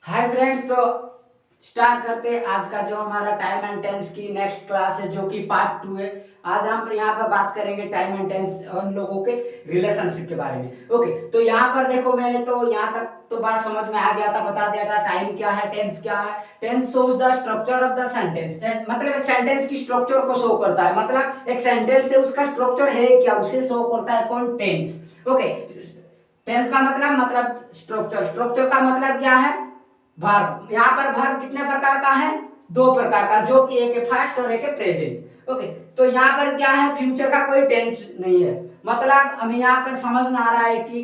Hi friends, तो start करते हैं आज का जो हमारा टाइम एंड टेंस की नेक्स्ट क्लास है, जो कि पार्ट 2 है। आज हम यहाँ पर बात करेंगे टाइम एंड टेंस और उन लोगों के रिलेशनशिप के बारे में। ओके, तो यहाँ पर देखो, मैंने तो यहाँ तक तो बात समझ में आ गया था, बता दिया था टाइम क्या है, टेंस क्या है। Tense shows the structure of the sentence, मतलब एक सेंटेंस की स्ट्रक्चर को शो करता है। मतलब एक सेंटेंस है, उसका स्ट्रक्चर है क्या, उसे शो करता है कौन, टेंस। ओके, टेंस का मतलब स्ट्रक्चर, स्ट्रक्चर का मतलब क्या है, वर्ब। यहाँ पर वर्ब कितने प्रकार का है, दो प्रकार का, जो कि एक है पास्ट और एक है प्रेजेंट। ओके, तो यहाँ पर क्या है, फ्यूचर का कोई टेंस नहीं है। मतलब हमें यहाँ पर समझ में आ रहा है कि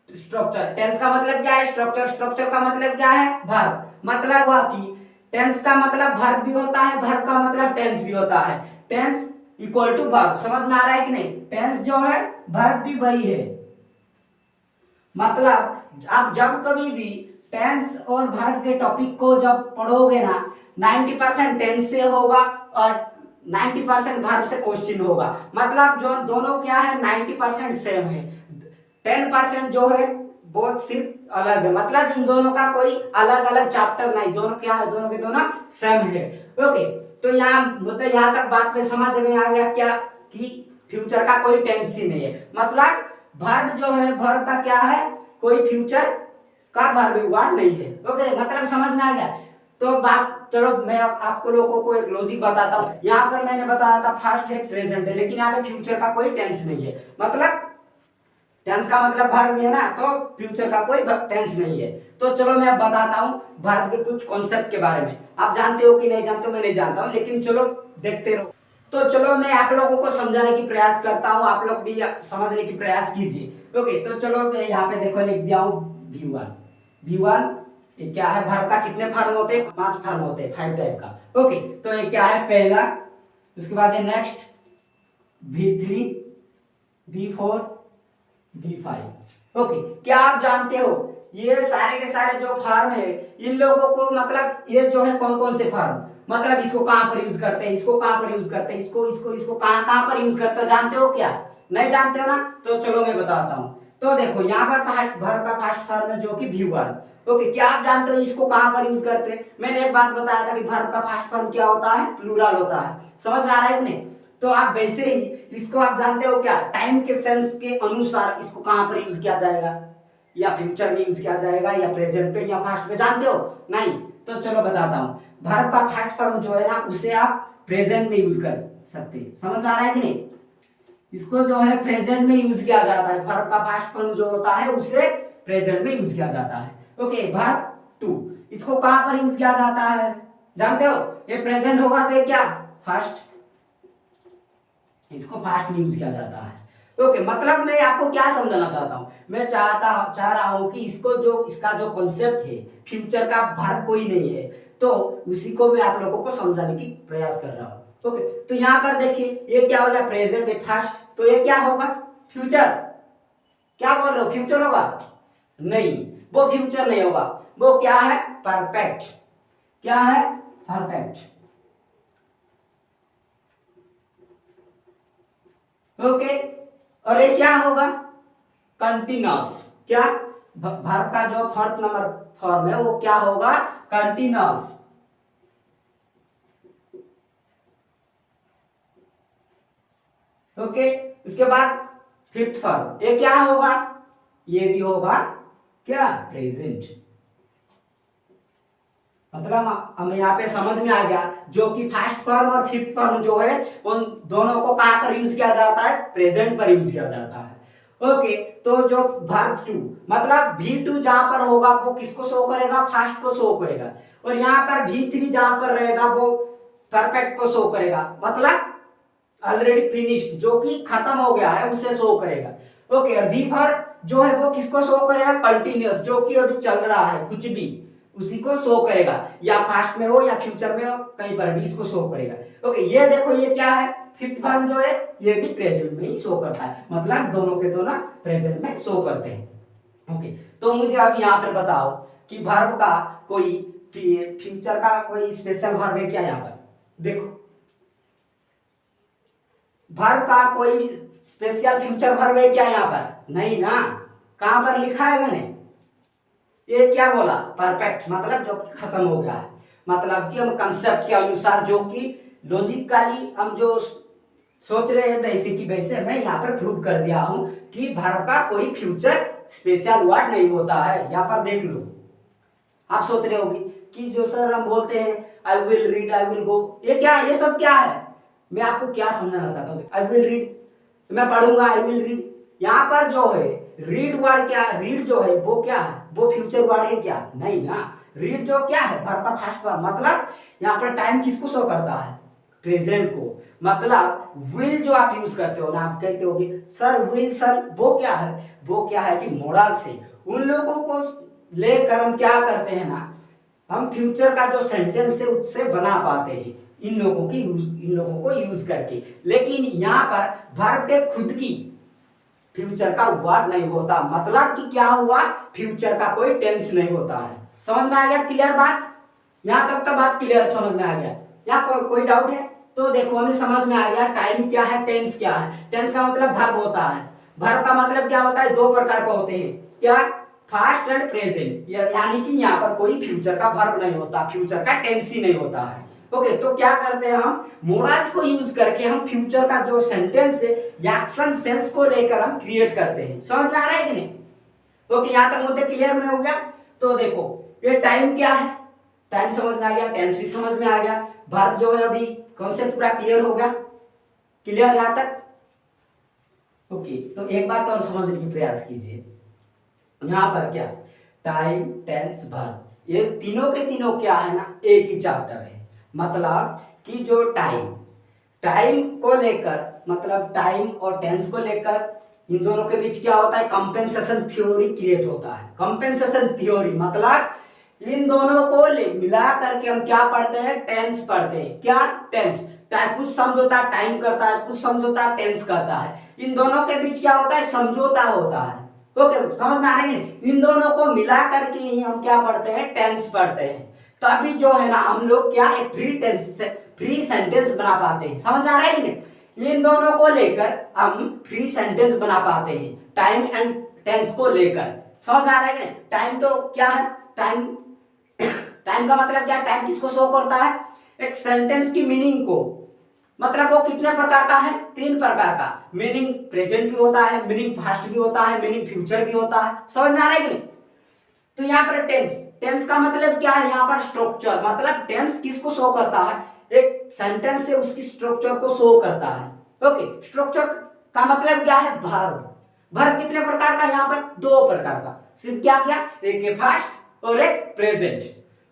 स्ट्रक्चर, टेंस का मतलब क्या है, स्ट्रक्चर, स्ट्रक्चर का मतलब क्या है, वर्ब। मतलब हुआ कि टेंस का मतलब वर्ब भी होता है, वर्ब का मतलब टेंस भी होता है। टेंस इक्वल टू वर्ब, समझ में आ रहा है कि नहीं। टेंस जो है, वर्ब भी वही है। मतलब आप जब कभी भी टेंस और वर्ब के टॉपिक को जब पढ़ोगे ना, 90% टेंस से होगा और 90% वर्ब से क्वेश्चन होगा। मतलब जो दोनों क्या है, 90% सेम है, 10% जो है वो सिर्फ अलग है। मतलब इन दोनों का कोई अलग अलग चैप्टर नहीं, दोनों क्या है, दोनों के दोनों सेम है। ओके, तो यहाँ मतलब यहाँ तक बात में समझ में आ गया क्या, कि फ्यूचर का कोई टेंस ही नहीं है। मतलब वर्ब जो है, वर्ब का क्या है, कोई फ्यूचर का वर्ब वर्ड नहीं है। ओके, मतलब समझ में आ गया। तो बात, चलो मैं आपको लोगों को एक लॉजिक बताता हूँ। यहाँ पर मैंने बताया था फास्ट है, प्रेजेंट है, लेकिन यहाँ पे फ्यूचर का कोई टेंस नहीं है। मतलब टेंस का मतलब वर्ब है ना, तो फ्यूचर का कोई टेंस नहीं है। तो चलो मैं अब बताता हूँ वर्ब के कुछ कॉन्सेप्ट के बारे में। आप जानते हो कि नहीं जानते हो, मैं नहीं जानता हूँ, लेकिन चलो देखते रहो। तो चलो मैं आप लोगों को समझाने की प्रयास करता हूँ, आप लोग भी समझने की प्रयास कीजिए। ओके, तो चलो मैं यहाँ पे देखो लिख दिया हूँ V1। V1 ये क्या है, वर्ब का कितने फॉर्म होते हैं, 5 फॉर्म होते हैं, 5 टाइप का। ओके, तो ये क्या है, पहला, उसके बाद है next V3, V4, V5। Okay, क्या आप जानते हो ये सारे के सारे जो फार्म है, इन लोगों को मतलब ये जो है कौन कौन से फार्म, मतलब इसको कहां पर यूज करते हैं, इसको कहां पर यूज करते हैं, इसको इसको इसको कहां कहां पर यूज करते हो, जानते हो क्या, नहीं जानते हो ना। तो चलो मैं बताता हूं। तो देखो यहाँ पर फर्स्ट वर्ब का फर्स्ट फॉर्म है, जो कि V1। ओके, क्या आप जानते हो इसको कहां पर यूज करते हैं। मैंने एक बात बताया था कि वर्ब का फर्स्ट फॉर्म क्या होता है, प्लूरल होता है। समझ में आ रहा है कि नहीं। तो आप वैसे ही इसको आप जानते हो क्या, टाइम के सेंस के अनुसार इसको कहां पर यूज किया जाएगा, या फ्यूचर में यूज किया जाएगा, या प्रेजेंट पे, या पास्ट में, जानते हो नहीं। तो चलो बताता हूं, वर्ब का फर्स्ट फॉर्म जो है ना, उसे आप प्रेजेंट में यूज कर सकते हैं। समझ में आ रहा है कि नहीं। इसको जो है प्रेजेंट में यूज किया जाता है, वर्ब का फर्स्ट फॉर्म जो होता है उसे प्रेजेंट में यूज किया जाता है। ओके, वर्ब 2 इसको कहां पर यूज किया जाता है, जानते हो, ये प्रेजेंट होगा तो ये क्या, फर्स्ट, इसको फास्ट में यूज किया जाता है। ओके, मतलब मैं आपको क्या समझाना चाहता हूं, मैं चाह रहा हूं कि इसको जो इसका जो कॉन्सेप्ट है, फ्यूचर का वर्ब कोई नहीं है, तो उसी को मैं आप लोगों को समझाने की प्रयास कर रहा हूं। ओके, तो यहाँ पर देखिए ये क्या हो गया, प्रेजेंट है फास्ट, तो ये क्या होगा, फ्यूचर। क्या बोल रहे हो, फ्यूचर होगा, नहीं, वो फ्यूचर नहीं होगा, वो क्या है, परफेक्ट। क्या है, परफेक्ट। ओके, और ये क्या होगा, कंटिन्यूअस। क्या, वर्ब का जो फोर्थ नंबर फॉर्म है वो क्या होगा, कंटिन्यूअस। ओके, उसके बाद फिफ्थ फॉर्म, ये क्या होगा, ये भी होगा क्या, प्रेजेंट। मतलब हमें यहाँ पे समझ में आ गया, जो कि फर्स्ट फॉर्म और फिफ्थ फॉर्म जो है, उन दोनों को कहां पर यूज किया जाता है, प्रेजेंट पर यूज किया जाता है। ओके, तो जो वर्ब 2 मतलब V2 जहां पर होगा वो किसको शो करेगा, फास्ट को शो करेगा, और यहाँ पर V3 जहां पर रहेगा वो परफेक्ट को शो करेगा। मतलब ऑलरेडी फिनिश्ड, जो कि खत्म हो गया है, उसे शो करेगा। ओके, और V4 जो है वो किसको शो करेगा, कंटिन्यूअस, जो कि अभी चल रहा है कुछ भी, उसी को शो करेगा, या फास्ट में हो या फ्यूचर में हो, कहीं पर भी इसको शो करेगा। ओके, ये देखो ये क्या है, फिफ्थ फॉर्म जो है ये भी प्रेजेंट में ही शो करता है, मतलब दोनों के दोनों प्रेजेंट में शो करते हैं। ओके, तो मुझे अब यहाँ पर बताओ कि वर्ब का कोई फ्यूचर का कोई स्पेशल वर्ब है क्या, यहाँ पर देखो, वर्ब का कोई स्पेशल फ्यूचर वर्ब है क्या यहाँ पर, नहीं ना, कहां पर लिखा है मैंने, ये क्या बोला, परफेक्ट, मतलब जो कि खत्म हो गया है, मतलब कि हम कंसेप्ट के अनुसार जो कि लॉजिकली हम जो सोच रहे हैं वैसे की वैसे मैं यहाँ पर प्रूव कर दिया हूँ कि वर्ब का कोई फ्यूचर स्पेशल वर्ड नहीं होता है। यहाँ पर देख लो, आप सोच रहे होगी कि जो सर हम बोलते हैं I will read, I will go, ये क्या है, ये सब क्या है, मैं आपको क्या समझाना चाहता हूँ। आई विल रीड, मैं पढ़ूंगा, आई विल रीड, यहाँ पर जो है रीड वर्ड क्या है, रीड जो है वो क्या है, वो फ्यूचर वर्ड है क्या, नहीं ना। रीड जो क्या है, वर्ब का फर्स्ट फॉर्म, मतलब यहाँ पर टाइम किसको शो करता है, प्रेजेंट को। मतलब विल जो आप यूज करते हो ना, आप कहते होगे सर विल सर, वो क्या है, वो क्या है कि मोरल से उन लोगों को लेकर हम क्या करते हैं ना, हम फ्यूचर का जो सेंटेंस है उससे बना पाते हैं इन लोगों को यूज करके। लेकिन यहाँ पर वर्ब के खुद की फ्यूचर का वर्ड नहीं होता, मतलब कि क्या हुआ, फ्यूचर का कोई टेंस नहीं होता है। समझ में आ गया, क्लियर बात, यहां तक तो बात क्लियर समझ में आ गया। यहाँ कोई डाउट है तो देखो, हमें समझ में आ गया टाइम क्या है, टेंस क्या है। टेंस का मतलब वर्ब होता है, वर्ब का मतलब क्या होता है, दो प्रकार का होते हैं, क्या, पास्ट एंड प्रेजेंट, यानी कि यहाँ पर कोई फ्यूचर का वर्ब नहीं होता, फ्यूचर का टेंस ही नहीं होता है। ओके, तो क्या करते हैं हम, मोडल्स को यूज करके हम फ्यूचर का जो सेंटेंस है या एक्शन सेंस को लेकर हम क्रिएट करते हैं। समझ में आ रहा है कि नहीं। ओके, यहाँ तक मुद्दे क्लियर में हो गया। तो देखो ये टाइम क्या है, टाइम समझ में आ गया, टेंस भी समझ में आ गया, वर्ब जो है अभी कॉन्सेप्ट पूरा क्लियर हो गया, क्लियर यहाँ तक। ओके, तो एक बात और समझने की प्रयास कीजिए, यहाँ पर क्या, टाइम टेंस वर्ब, ये तीनों के तीनों क्या है ना, एक ही चैप्टर है। मतलब कि जो टाइम, टाइम को लेकर, मतलब टाइम और टेंस को लेकर इन दोनों के बीच क्या होता है, कंपेंसेशन थ्योरी क्रिएट होता है। कंपेंसेशन थ्योरी मतलब इन दोनों को मिला करके हम क्या पढ़ते हैं, टेंस पढ़ते हैं। क्या, टेंस, कुछ समझौता टाइम करता है, कुछ समझौता टेंस करता है, इन दोनों के बीच क्या होता है, समझौता होता है। ओके, समझ में आ रही है, इन दोनों को मिला करके ही हम क्या पढ़ते हैं, टेंस पढ़ते हैं। तो अभी जो है ना हम लोग क्या, एक फ्री टेंस, फ्री सेंटेंस बना पाते हैं। समझ में आ रहा है कि नहीं, इन दोनों को लेकर हम फ्री सेंटेंस बना पाते हैं, टाइम एंड टेंस को लेकर। समझ में आ रहा है कि नहीं, टाइम तो क्या है, टाइम, टाइम का मतलब क्या, टाइम किसको शो करता है, एक सेंटेंस की मीनिंग को, मतलब वो कितने प्रकार का है, तीन प्रकार का, मीनिंग प्रेजेंट भी होता है, मीनिंग पास्ट भी होता है, मीनिंग फ्यूचर भी होता है। समझ में आ रहा है कि नहीं। तो यहाँ पर टेंस, टेंस का मतलब क्या है, यहाँ पर स्ट्रक्चर, मतलब टेंस किसको शो करता है, एक सेंटेंस से उसकी स्ट्रक्चर को शो करता है। ओके, स्ट्रक्चर का मतलब क्या है, वर्ब, वर्ब कितने प्रकार का, यहाँ पर दो प्रकार का, सिर्फ क्या क्या, एक है पास्ट और एक प्रेजेंट।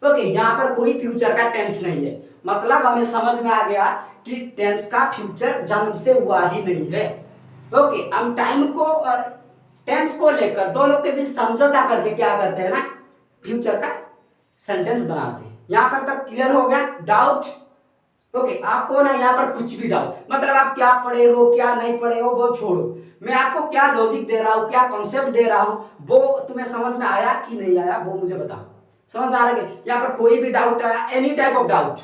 ओके, यहाँ पर कोई फ्यूचर का टेंस नहीं है, मतलब हमें समझ में आ गया कि टेंस का फ्यूचर जन्म से हुआ ही नहीं है। ओके, हम टाइम को और टेंस को लेकर दोनों के बीच समझौता करके क्या करते हैं ना, फ्यूचर का सेंटेंस बनाते हैं। यहां पर तक क्लियर हो गया, डाउट। ओके, आपको ना यहाँ पर कुछ भी डाउट, मतलब आप क्या पढ़े हो क्या नहीं पढ़े हो वो छोड़ो, मैं आपको क्या लॉजिक दे रहा हूँ, क्या कॉन्सेप्ट दे रहा हूँ, वो तुम्हें समझ में आया कि नहीं आया वो मुझे बताओ। समझ में आ रहा है, यहाँ पर कोई भी डाउट आया, any type of doubt,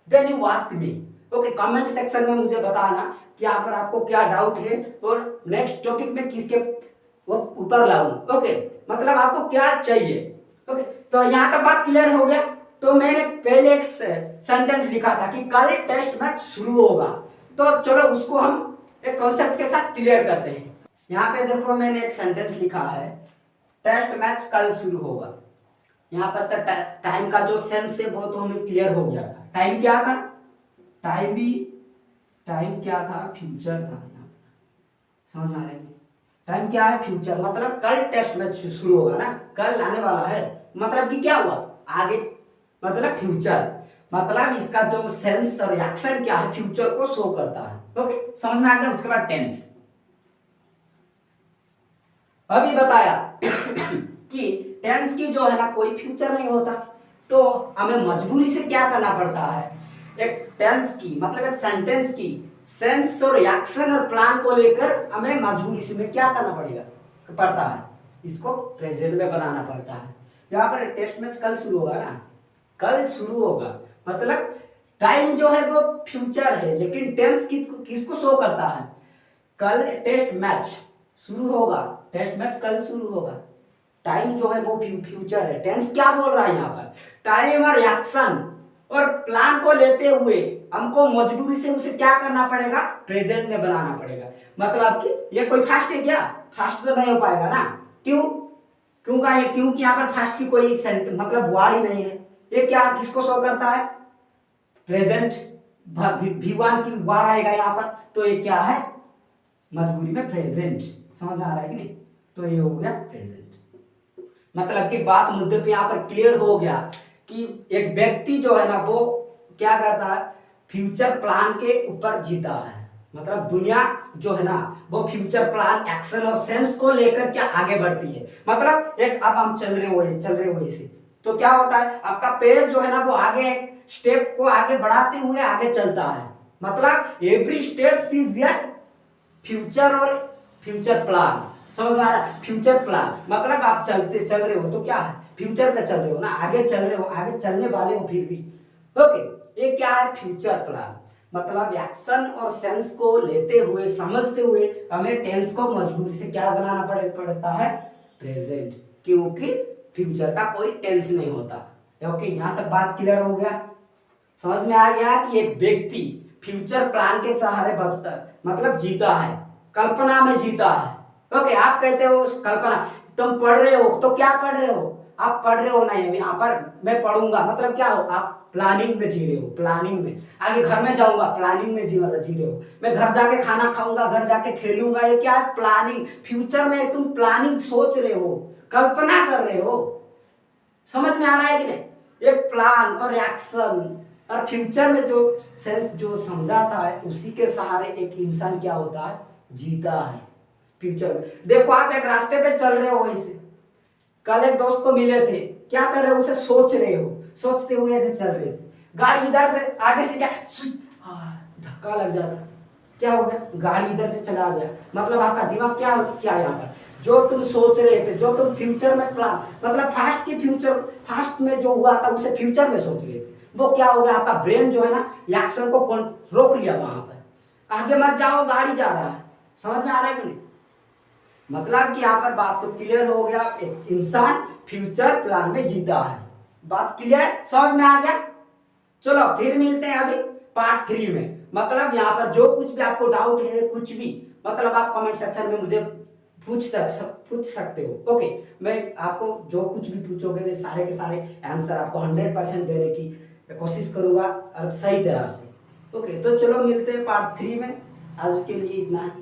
then you ask me. Okay, comment section में मुझे बताना कि यहाँ पर आपको क्या डाउट है और नेक्स्ट टॉपिक में किसके वो ऊपर लाऊं। ओके, मतलब आपको क्या चाहिए। ओके, तो यहाँ तक बात क्लियर हो गया। तो मैंने पहले एक सेंटेंस लिखा था कि कल टेस्ट मैच शुरू होगा, तो चलो उसको हम एक कॉन्सेप्ट के साथ क्लियर करते हैं। यहाँ पे देखो मैंने एक सेंटेंस लिखा है, टेस्ट मैच कल शुरू होगा। यहाँ पर तो टाइम का जो सेंस है वो तो हमें क्लियर हो गया था। टाइम क्या था, टाइम भी, टाइम क्या था, फ्यूचर था। समझ में आ रहा है, टाइम क्या है, फ्यूचर, मतलब कल टेस्ट मैच शुरू होगा ना, कल आने वाला है, मतलब कि क्या हुआ आगे, मतलब फ्यूचर, मतलब इसका जो सेंस और एक्शन क्या है, फ्यूचर को शो करता है। ओके, समझ में आ गया। उसके बाद टेंस, अभी बताया कि टेंस की जो है ना कोई फ्यूचर नहीं होता, तो हमें मजबूरी से क्या करना पड़ता है, एक टेंस की, मतलब एक सेंटेंस की सेंस और एक्शन और प्लान को लेकर हमें मजबूरी से में क्या करना पड़ता है, इसको प्रेजेंट में बनाना पड़ता है। यहाँ पर टेस्ट मैच कल शुरू होगा ना, कल शुरू होगा, मतलब टाइम जो है वो फ्यूचर है, लेकिन टेंस किसको शो करता है, कल टेस्ट मैच शुरू होगा, टेस्ट मैच कल शुरू होगा। टाइम जो है वो फ्यूचर है। टेंस क्या बोल रहा है यहाँ पर, टाइम और एक्शन और प्लान को लेते हुए हमको मजबूरी से उसे क्या करना पड़ेगा, प्रेजेंट में बनाना पड़ेगा। मतलब कि ये कोई फास्ट है क्या, फास्ट तो नहीं हो पाएगा ना। क्यों, क्यों का ये, क्योंकि यहाँ पर फास्ट की कोई मतलब वर्ड ही नहीं है। ये क्या किसको शो करता है, प्रेजेंट V1 की वर्ड आएगा यहाँ पर, तो ये क्या है, मजबूरी में प्रेजेंट। समझ में आ रहा है कि नहीं, तो ये हो गया प्रेजेंट। मतलब कि बात मुद्दे पे यहाँ पर क्लियर हो गया कि एक व्यक्ति जो है ना वो क्या करता है, फ्यूचर प्लान के ऊपर जीता है। मतलब दुनिया जो है ना वो फ्यूचर प्लान, एक्शन और सेंस को लेकर क्या आगे बढ़ती है। मतलब एक अब हम चल रहे हुए इसे, तो क्या होता है, आपका पैर जो है ना वो आगे स्टेप को आगे बढ़ाते हुए आगे चलता है। मतलब every step is your future और फ्यूचर प्लान। समझ में आ रहा है, फ्यूचर प्लान मतलब आप चल रहे हो तो क्या है, फ्यूचर पे चल रहे हो ना, आगे चल रहे हो, आगे चलने वाले हो फिर भी। ओके, ये क्या है, फ्यूचर प्लान। मतलब एक्शन और सेंस को लेते हुए, समझते हुए हमें टेंस को मजबूरी से क्या बनाना पड़ता है, प्रेजेंट, क्योंकि फ्यूचर का कोई टेंस नहीं होता। ओके, यहाँ तक बात क्लियर हो गया, समझ में आ गया कि एक व्यक्ति फ्यूचर प्लान के सहारे बचता है, मतलब जीता है, कल्पना में जीता है। ओके, आप कहते हो कल्पना, तुम पढ़ रहे हो तो क्या पढ़ रहे हो, आप पढ़ रहे हो नहीं, यहाँ पर मैं पढ़ूंगा, मतलब क्या हो, आप प्लानिंग में जी रहे हो, प्लानिंग में। आगे घर में जाऊंगा, प्लानिंग में जी रहे हो। मैं घर जाके खाना खाऊंगा, घर जाके खेलूंगा, ये क्या है, प्लानिंग। फ्यूचर में तुम प्लानिंग सोच रहे हो, कल्पना कर रहे हो। समझ में आ रहा है कि नहीं, एक प्लान और एक्शन और फ्यूचर में जो सेंस जो समझाता है, उसी के सहारे एक इंसान क्या होता है, जीता है फ्यूचर में। देखो आप एक रास्ते पे चल रहे हो, ऐसे कल एक दोस्त को मिले थे, क्या कर रहे हो, उसे सोच रहे हो, सोचते हुए ऐसे चल रहे थे, गाड़ी इधर से आगे से क्या धक्का लग जाता, क्या हो गया, गाड़ी इधर से चला गया। मतलब आपका दिमाग क्या क्या यहाँ पर, जो तुम सोच रहे थे, जो तुम फ्यूचर में प्लान, मतलब फास्ट की फ्यूचर, फास्ट में जो हुआ था उसे फ्यूचर में सोच रहे थे, वो क्या हो गया, आपका ब्रेन जो है ना एक्शन को रोक लिया वहां पर, आगे मत जाओ, गाड़ी जा रहा है। समझ में आ रहा है कि नहीं, मतलब कि यहाँ पर बात तो क्लियर हो गया, एक इंसान फ्यूचर प्लान में जीता है। बात क्लियर, समझ में आ गया। चलो फिर मिलते हैं अभी पार्ट 3 में। मतलब यहाँ पर जो कुछ भी आपको डाउट है, कुछ भी, मतलब आप कमेंट सेक्शन में मुझे पूछ सकते हो। ओके, मैं आपको जो कुछ भी पूछोगे मैं सारे के सारे आंसर आपको 100% देने की कोशिश करूंगा और सही तरह से। ओके, तो चलो मिलते हैं पार्ट 3 में। आज के लिए इतना है।